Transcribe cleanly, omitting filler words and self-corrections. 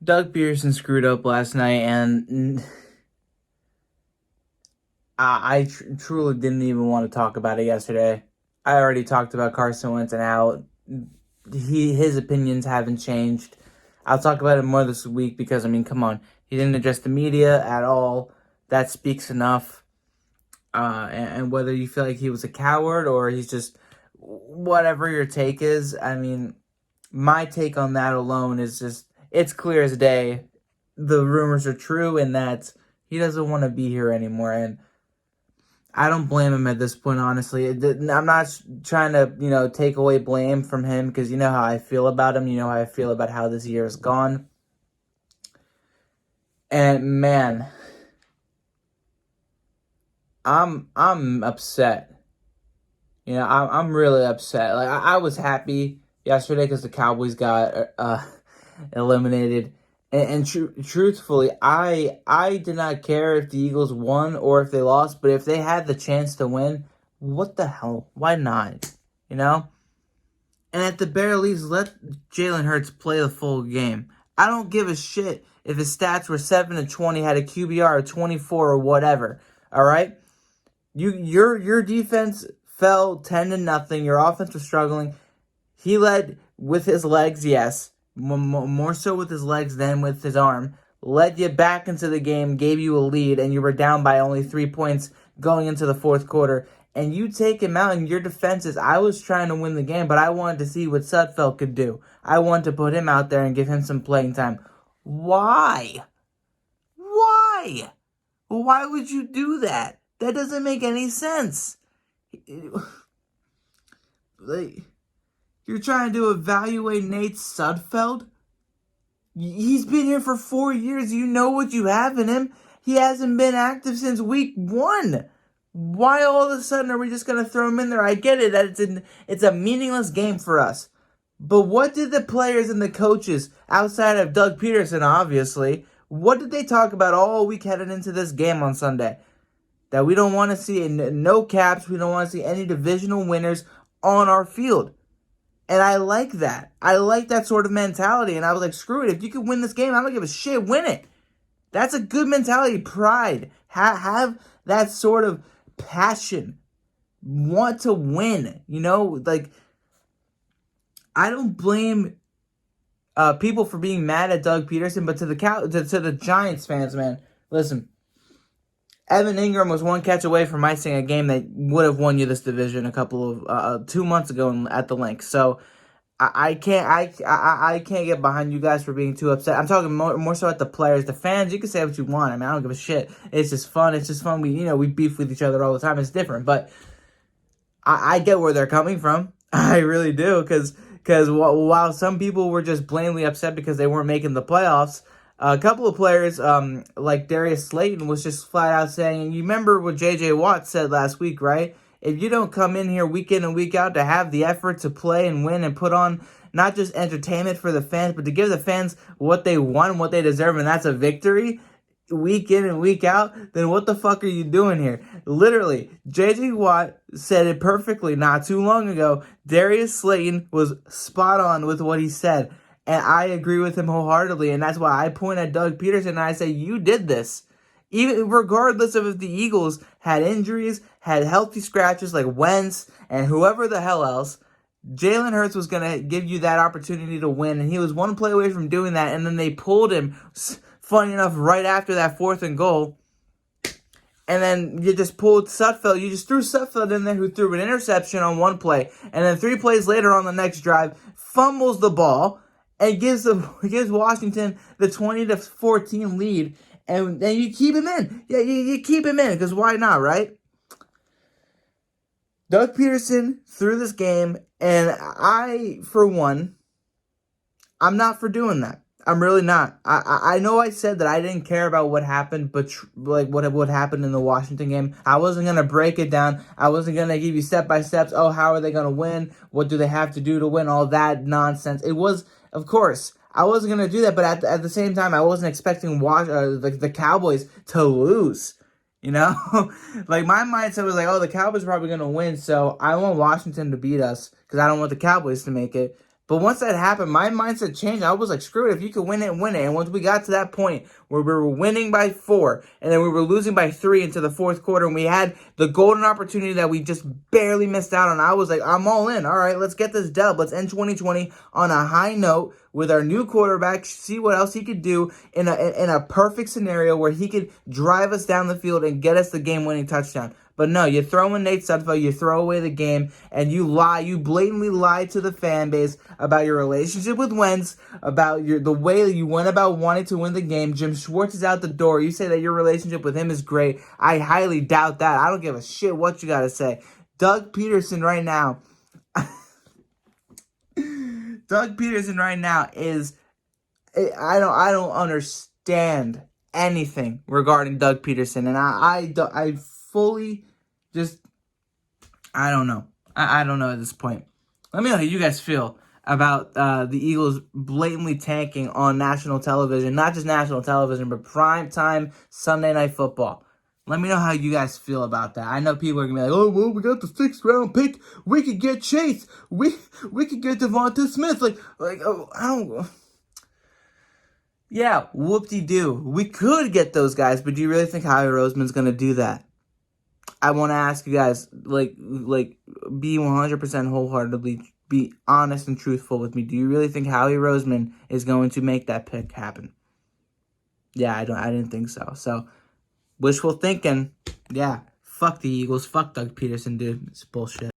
Doug Pederson screwed up last night, and I truly didn't even want to talk about it yesterday. I already talked about Carson Wentz and how his opinions haven't changed. I'll talk about it more this week because, I mean, come on. He didn't address the media at all. That speaks enough. And whether you feel like he was a coward or he's just whatever your take is, I mean, my take on that alone is just, it's clear as day. The rumors are true and that he doesn't want to be here anymore. And I don't blame him at this point, honestly. I'm not trying to, take away blame from him because you know how I feel about him. You know how I feel about how this year has gone. And man, I'm upset. I'm really upset. Like I was happy yesterday because the Cowboys got eliminated. Truthfully, I did not care if the Eagles won or if they lost, but if they had the chance to win, what the hell? Why not? You know? And at the bare least, let Jalen Hurts play the full game. I don't give a shit if his stats were 7-20, had a QBR of 24 or whatever. All right? Your defense fell 10-0. Your offense was struggling. He led with his legs, yes. More so with his legs than with his arm, led you back into the game, gave you a lead, and you were down by only 3 points going into the fourth quarter. And you take him out, and your defense is, I was trying to win the game, but I wanted to see what Sudfeld could do. I wanted to put him out there and give him some playing time. Why? Why? Why would you do that? That doesn't make any sense. You're trying to evaluate Nate Sudfeld? He's been here for 4 years. You know what you have in him. He hasn't been active since week 1. Why all of a sudden are we just going to throw him in there? I get it that it's a meaningless game for us. But what did the players and the coaches, outside of Doug Pederson, obviously, what did they talk about all week heading into this game on Sunday? That we don't want to see no caps. We don't want to see any divisional winners on our field. And I like that. I like that sort of mentality. And I was like, screw it. If you can win this game, I don't give a shit. Win it. That's a good mentality. Pride. Have that sort of passion. Want to win. I don't blame people for being mad at Doug Pederson, but to the Giants fans, man, listen. Evan Ingram was one catch away from icing a game that would have won you this division a couple of 2 months ago at the link. So I can't get behind you guys for being too upset. I'm talking more so at the players, the fans. You can say what you want. I mean, I don't give a shit. It's just fun. It's just fun. We beef with each other all the time. It's different, but I get where they're coming from. I really do, because while some people were just blatantly upset because they weren't making the playoffs. A couple of players, like Darius Slayton, was just flat out saying, and you remember what J.J. Watt said last week, right? If you don't come in here week in and week out to have the effort to play and win and put on not just entertainment for the fans, but to give the fans what they want, what they deserve, and that's a victory, week in and week out, then what the fuck are you doing here? Literally, J.J. Watt said it perfectly not too long ago. Darius Slayton was spot on with what he said. And I agree with him wholeheartedly, and that's why I point at Doug Pederson and I say, you did this. Even regardless of if the Eagles had injuries, had healthy scratches like Wentz and whoever the hell else, Jalen Hurts was going to give you that opportunity to win, and he was one play away from doing that, and then they pulled him, funny enough, right after that 4th and goal. And then you just pulled Sudfeld. You just threw Sudfeld in there, who threw an interception on one play, and then 3 plays later on the next drive, fumbles the ball, and gives Washington the 20-14 lead, and then you keep him in. Yeah, you keep him in, because why not, right? Doug Pederson threw this game, and I, for one, I'm not for doing that. I'm really not. I know I said that I didn't care about what happened, but what happened in the Washington game. I wasn't going to break it down. I wasn't going to give you step-by-steps. Oh, how are they going to win? What do they have to do to win? All that nonsense. It was, of course, I wasn't going to do that, but at the same time, I wasn't expecting the Cowboys to lose. Like my mindset was like, oh, the Cowboys are probably going to win, so I want Washington to beat us because I don't want the Cowboys to make it. But once that happened, my mindset changed. I was like, screw it. If you could win it, win it. And once we got to that point where we were winning by 4 and then we were losing by 3 into the fourth quarter and we had the golden opportunity that we just barely missed out on, I was like, I'm all in. All right, let's get this dub. Let's end 2020 on a high note with our new quarterback, see what else he could do in a perfect scenario where he could drive us down the field and get us the game-winning touchdown. But no, you throw in Nate Sudfeld, you throw away the game, and you lie. You blatantly lie to the fan base about your relationship with Wentz, about the way that you went about wanting to win the game. Jim Schwartz is out the door. You say that your relationship with him is great. I highly doubt that. I don't give a shit what you got to say. Doug Pederson right now. Doug Pederson right now is... I don't understand anything regarding Doug Pederson, and I fully just, I don't know. I don't know at this point. Let me know how you guys feel about the Eagles blatantly tanking on national television. Not just national television, but primetime Sunday Night Football. Let me know how you guys feel about that. I know people are going to be like, oh, well, we got the 6th round pick. We could get Chase. We could get Devonta Smith. Oh, I don't... Yeah, whoop-de-doo. We could get those guys, but do you really think Howie Roseman's going to do that? I want to ask you guys, be 100% wholeheartedly, be honest and truthful with me. Do you really think Howie Roseman is going to make that pick happen? Yeah, I didn't think so. So, wishful thinking. Yeah, fuck the Eagles. Fuck Doug Pederson, dude. It's bullshit.